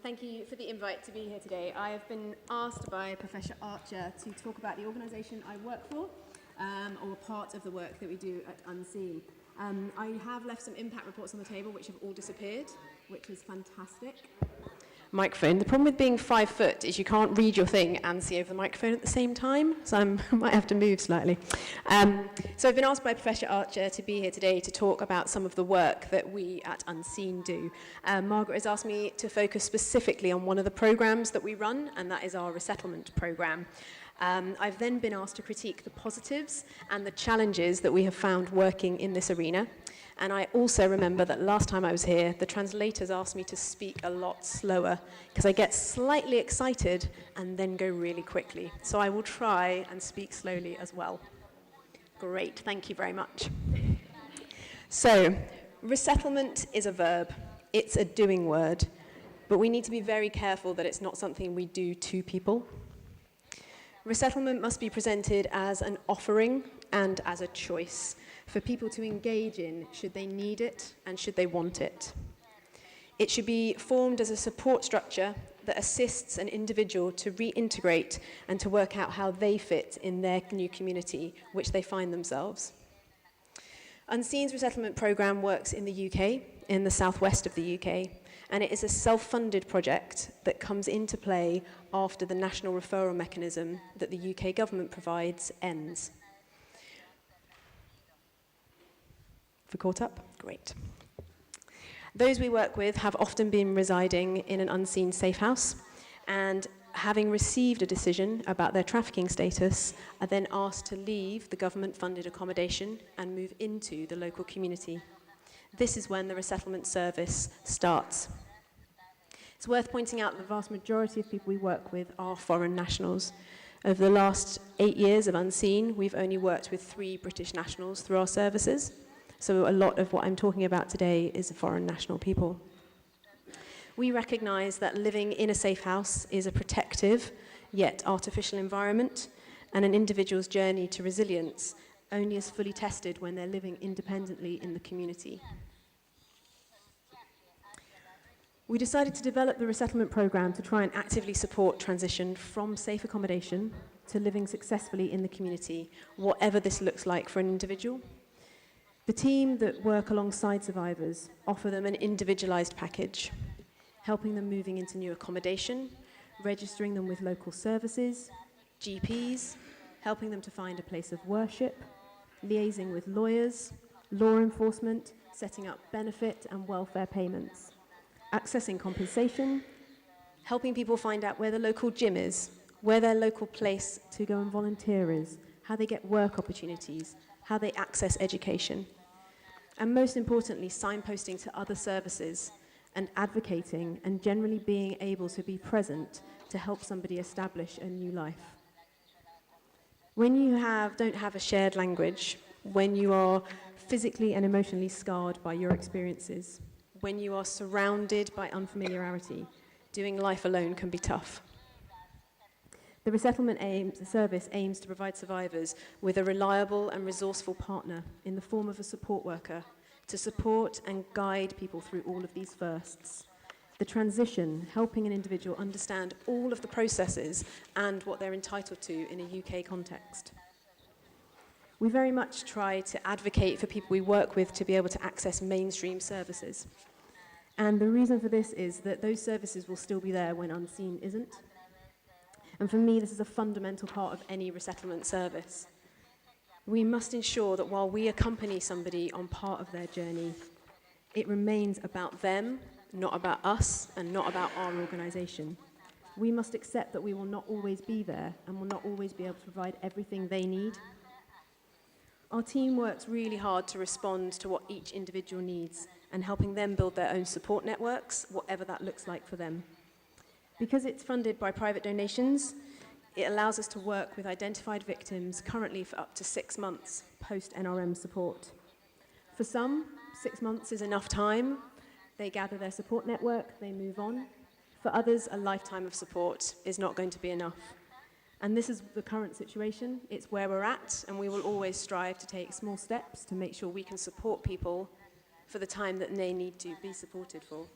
Thank you for the invite to be here today. I have been asked by Professor Archer to talk about the organisation I work for, or part of the work that we do at Unseen. I have left some impact reports on the table which have all disappeared, which is fantastic. Microphone. The problem with being 5 foot is you can't read your thing and see over the microphone at the same time, so I might have to move slightly. So I've been asked by Professor Archer to be here today to talk about some of the work that we at Unseen do. Margaret has asked me to focus specifically on one of the programmes that we run, and that is our resettlement programme. I've then been asked to critique the positives and the challenges that we have found working in this arena. And I also remember that last time I was here, the translators asked me to speak a lot slower because I get slightly excited and then go really quickly. So I will try and speak slowly as well. Great, thank you very much. So, resettlement is a verb. It's a doing word. But we need to be very careful that it's not something we do to people. Resettlement must be presented as an offering and as a choice for people to engage in should they need it and should they want it. It should be formed as a support structure that assists an individual to reintegrate and to work out how they fit in their new community which they find themselves. Unseen's resettlement programme works in the UK, in the southwest of the UK, and it is a self-funded project that comes into play after the national referral mechanism that the UK government provides ends. Have we caught up? Great. Those we work with have often been residing in an unseen safe house, and having received a decision about their trafficking status, are then asked to leave the government-funded accommodation and move into the local community. This is when the resettlement service starts. It's worth pointing out that the vast majority of people we work with are foreign nationals. Over the last 8 years of Unseen, we've only worked with 3 British nationals through our services. So a lot of what I'm talking about today is foreign national people. We recognise that living in a safe house is a protective, yet artificial environment, and an individual's journey to resilience only is fully tested when they're living independently in the community. We decided to develop the resettlement programme to try and actively support transition from safe accommodation to living successfully in the community, whatever this looks like for an individual. The team that work alongside survivors offer them an individualised package, helping them moving into new accommodation, registering them with local services, GPs, helping them to find a place of worship, liaising with lawyers, law enforcement, setting up benefit and welfare payments, accessing compensation, helping people find out where the local gym is, where their local place to go and volunteer is, how they get work opportunities, how they access education, and most importantly, signposting to other services and advocating and generally being able to be present to help somebody establish a new life. When you don't have a shared language, when you are physically and emotionally scarred by your experiences, when you are surrounded by unfamiliarity, doing life alone can be tough. The Resettlement Aim service aims to provide survivors with a reliable and resourceful partner in the form of a support worker to support and guide people through all of these firsts. The transition, helping an individual understand all of the processes and what they're entitled to in a UK context. We very much try to advocate for people we work with to be able to access mainstream services. And the reason for this is that those services will still be there when Unseen isn't. And for me, this is a fundamental part of any resettlement service. We must ensure that while we accompany somebody on part of their journey, it remains about them, not about us, and not about our organisation. We must accept that we will not always be there and will not always be able to provide everything they need. Our team works really hard to respond to what each individual needs and helping them build their own support networks, whatever that looks like for them. Because it's funded by private donations, it allows us to work with identified victims currently for up to 6 months post-NRM support. For some, 6 months is enough time. They gather their support network, they move on. For others, a lifetime of support is not going to be enough. And this is the current situation. It's where we're at, and we will always strive to take small steps to make sure we can support people for the time that they need to be supported for.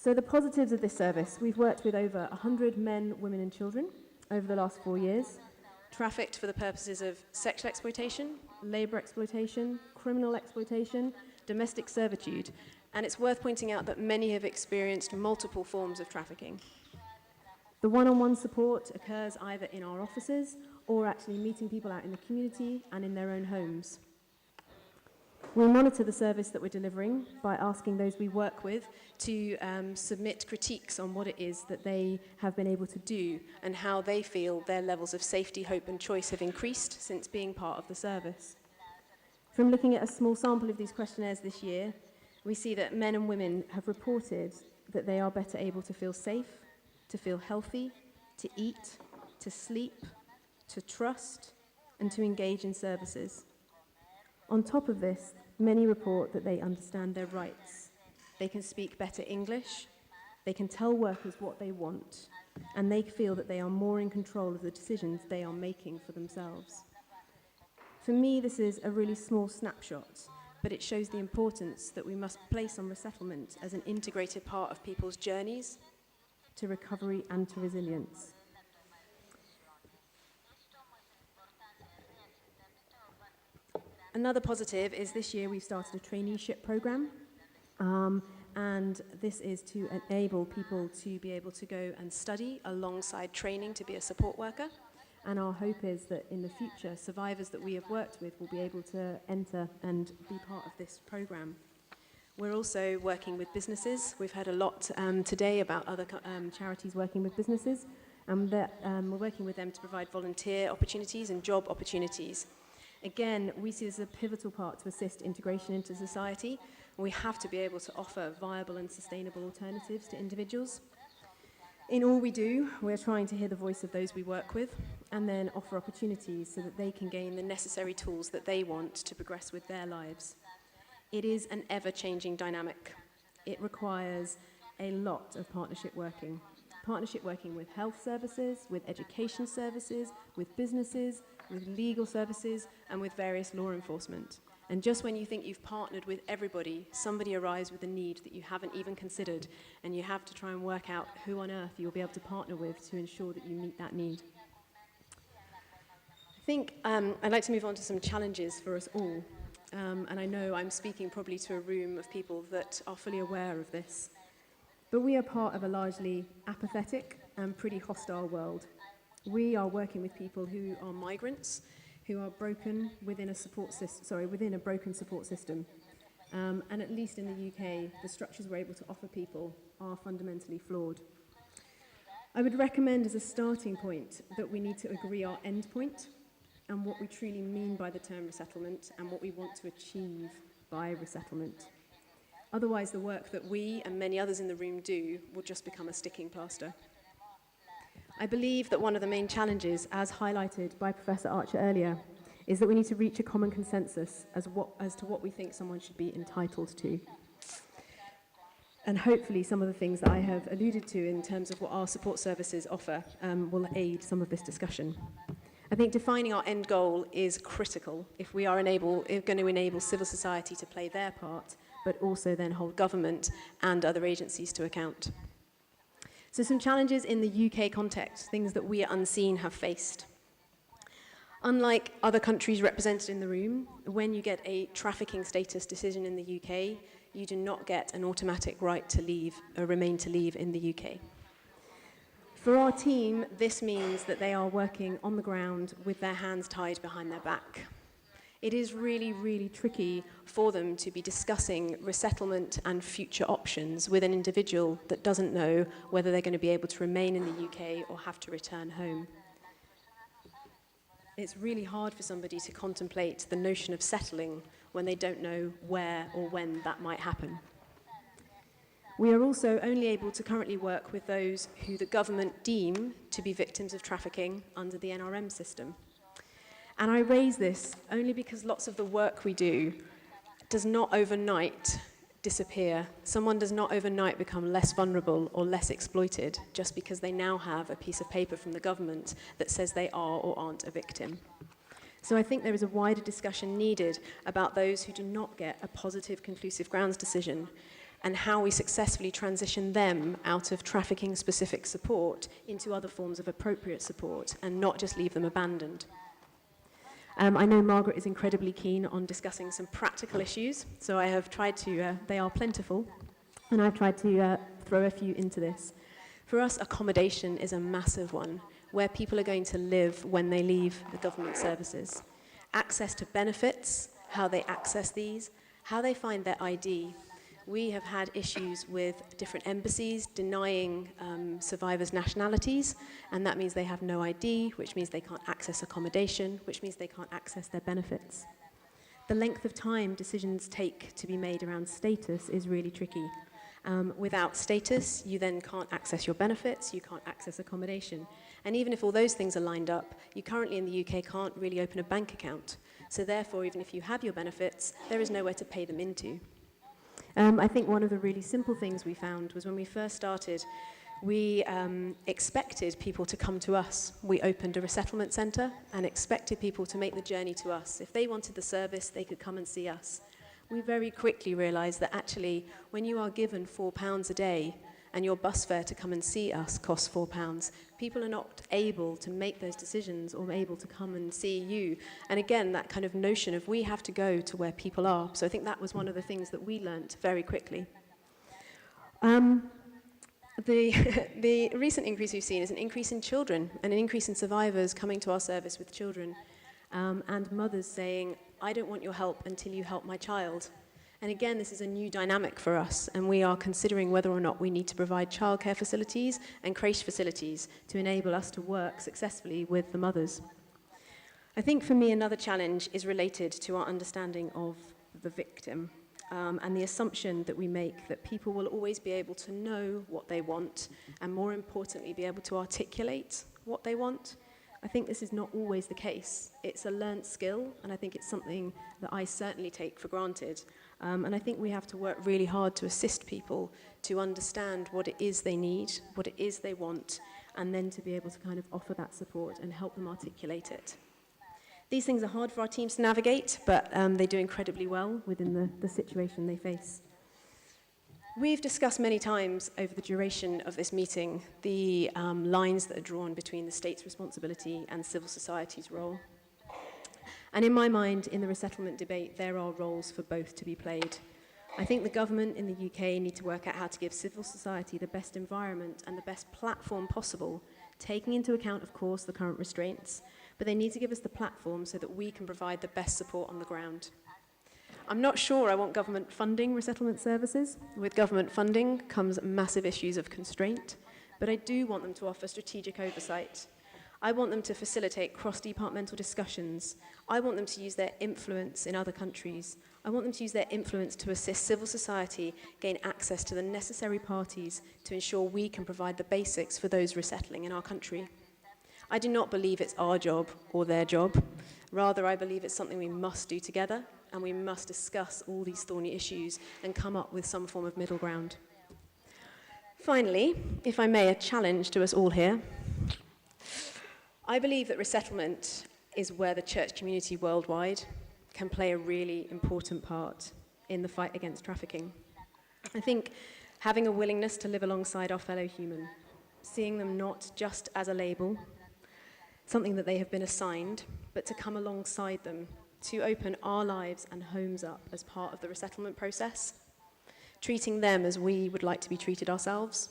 So the positives of this service: we've worked with over 100 men, women and children over the last 4 years, trafficked for the purposes of sexual exploitation, labour exploitation, criminal exploitation, domestic servitude, and it's worth pointing out that many have experienced multiple forms of trafficking. The one-on-one support occurs either in our offices or actually meeting people out in the community and in their own homes. We monitor the service that we're delivering by asking those we work with to submit critiques on what it is that they have been able to do and how they feel their levels of safety, hope and choice have increased since being part of the service. From looking at a small sample of these questionnaires this year, we see that men and women have reported that they are better able to feel safe, to feel healthy, to eat, to sleep, to trust, and to engage in services. On top of this, many report that they understand their rights. They can speak better English, they can tell workers what they want, and they feel that they are more in control of the decisions they are making for themselves. For me, this is a really small snapshot, but it shows the importance that we must place on resettlement as an integrated part of people's journeys to recovery and to resilience. Another positive is this year we've started a traineeship program, and this is to enable people to be able to go and study alongside training to be a support worker. And our hope is that in the future, survivors that we have worked with will be able to enter and be part of this program. We're also working with businesses. We've heard a lot today about other charities working with businesses, and we're working with them to provide volunteer opportunities and job opportunities. Again, we see this as a pivotal part to assist integration into society. We have to be able to offer viable and sustainable alternatives to individuals. In all we do, we're trying to hear the voice of those we work with and then offer opportunities so that they can gain the necessary tools that they want to progress with their lives. It is an ever-changing dynamic. It requires a lot of partnership working with health services, with education services, with businesses, with legal services, and with various law enforcement. And just when you think you've partnered with everybody, somebody arrives with a need that you haven't even considered, and you have to try and work out who on earth you'll be able to partner with to ensure that you meet that need. I think I'd like to move on to some challenges for us all. And I know I'm speaking probably to a room of people that are fully aware of this. But we are part of a largely apathetic and pretty hostile world. We are working with people who are migrants, who are broken within a broken support system. And at least in the UK, the structures we're able to offer people are fundamentally flawed. I would recommend as a starting point that we need to agree our end point and what we truly mean by the term resettlement and what we want to achieve by resettlement. Otherwise, the work that we and many others in the room do will just become a sticking plaster. I believe that one of the main challenges, as highlighted by Professor Archer earlier, is that we need to reach a common consensus as to what we think someone should be entitled to. And hopefully some of the things that I have alluded to in terms of what our support services offer will aid some of this discussion. I think defining our end goal is critical if we are going to enable civil society to play their part, but also then hold government and other agencies to account. So some challenges in the UK context, things that we at Unseen have faced. Unlike other countries represented in the room, when you get a trafficking status decision in the UK, you do not get an automatic right to leave or remain to leave in the UK. For our team, this means that they are working on the ground with their hands tied behind their back. It is really, really tricky for them to be discussing resettlement and future options with an individual that doesn't know whether they're going to be able to remain in the UK or have to return home. It's really hard for somebody to contemplate the notion of settling when they don't know where or when that might happen. We are also only able to currently work with those who the government deem to be victims of trafficking under the NRM system. And I raise this only because lots of the work we do does not overnight disappear. Someone does not overnight become less vulnerable or less exploited just because they now have a piece of paper from the government that says they are or aren't a victim. So I think there is a wider discussion needed about those who do not get a positive conclusive grounds decision and how we successfully transition them out of trafficking-specific support into other forms of appropriate support and not just leave them abandoned. I know Margaret is incredibly keen on discussing some practical issues, so I have tried to, they are plentiful, and I've tried to throw a few into this. For us, accommodation is a massive one, where people are going to live when they leave the government services. Access to benefits, how they access these, how they find their ID. We have had issues with different embassies denying survivors' nationalities, and that means they have no ID, which means they can't access accommodation, which means they can't access their benefits. The length of time decisions take to be made around status is really tricky. Without status, you then can't access your benefits, you can't access accommodation. And even if all those things are lined up, you currently in the UK can't really open a bank account. So therefore, even if you have your benefits, there is nowhere to pay them into. I think one of the really simple things we found was when we first started, we expected people to come to us. We opened a resettlement centre and expected people to make the journey to us. If they wanted the service, they could come and see us. We very quickly realised that actually, when you are given £4 a day and your bus fare to come and see us costs £4, people are not able to make those decisions or able to come and see you. And again, that kind of notion of we have to go to where people are. So I think that was one of the things that we learnt very quickly. The recent increase we've seen is an increase in children and an increase in survivors coming to our service with children and mothers saying, I don't want your help until you help my child. And again, this is a new dynamic for us, and we are considering whether or not we need to provide childcare facilities and creche facilities to enable us to work successfully with the mothers. I think for me, another challenge is related to our understanding of the victim and the assumption that we make that people will always be able to know what they want and, more importantly, be able to articulate what they want. I think this is not always the case. It's a learnt skill, and I think it's something that I certainly take for granted. And I think we have to work really hard to assist people to understand what it is they need, what it is they want, and then to be able to kind of offer that support and help them articulate it. These things are hard for our teams to navigate, but they do incredibly well within the situation they face. We've discussed many times over the duration of this meeting the lines that are drawn between the state's responsibility and civil society's role. And in my mind, in the resettlement debate, there are roles for both to be played. I think the government in the UK need to work out how to give civil society the best environment and the best platform possible, taking into account, of course, the current restraints, but they need to give us the platform so that we can provide the best support on the ground. I'm not sure I want government funding resettlement services. With government funding comes massive issues of constraint, but I do want them to offer strategic oversight. I want them to facilitate cross-departmental discussions. I want them to use their influence in other countries. I want them to use their influence to assist civil society gain access to the necessary parties to ensure we can provide the basics for those resettling in our country. I do not believe it's our job or their job. Rather, I believe it's something we must do together, and we must discuss all these thorny issues and come up with some form of middle ground. Finally, if I may, a challenge to us all here. I believe that resettlement is where the church community worldwide can play a really important part in the fight against trafficking. I think having a willingness to live alongside our fellow human, seeing them not just as a label, something that they have been assigned, but to come alongside them, to open our lives and homes up as part of the resettlement process, treating them as we would like to be treated ourselves.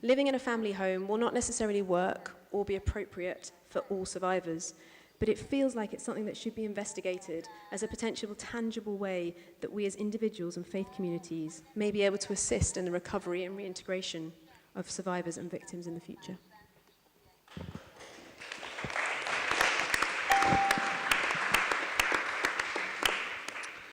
Living in a family home will not necessarily work or be appropriate for all survivors, but it feels like it's something that should be investigated as a potential tangible way that we as individuals and faith communities may be able to assist in the recovery and reintegration of survivors and victims in the future.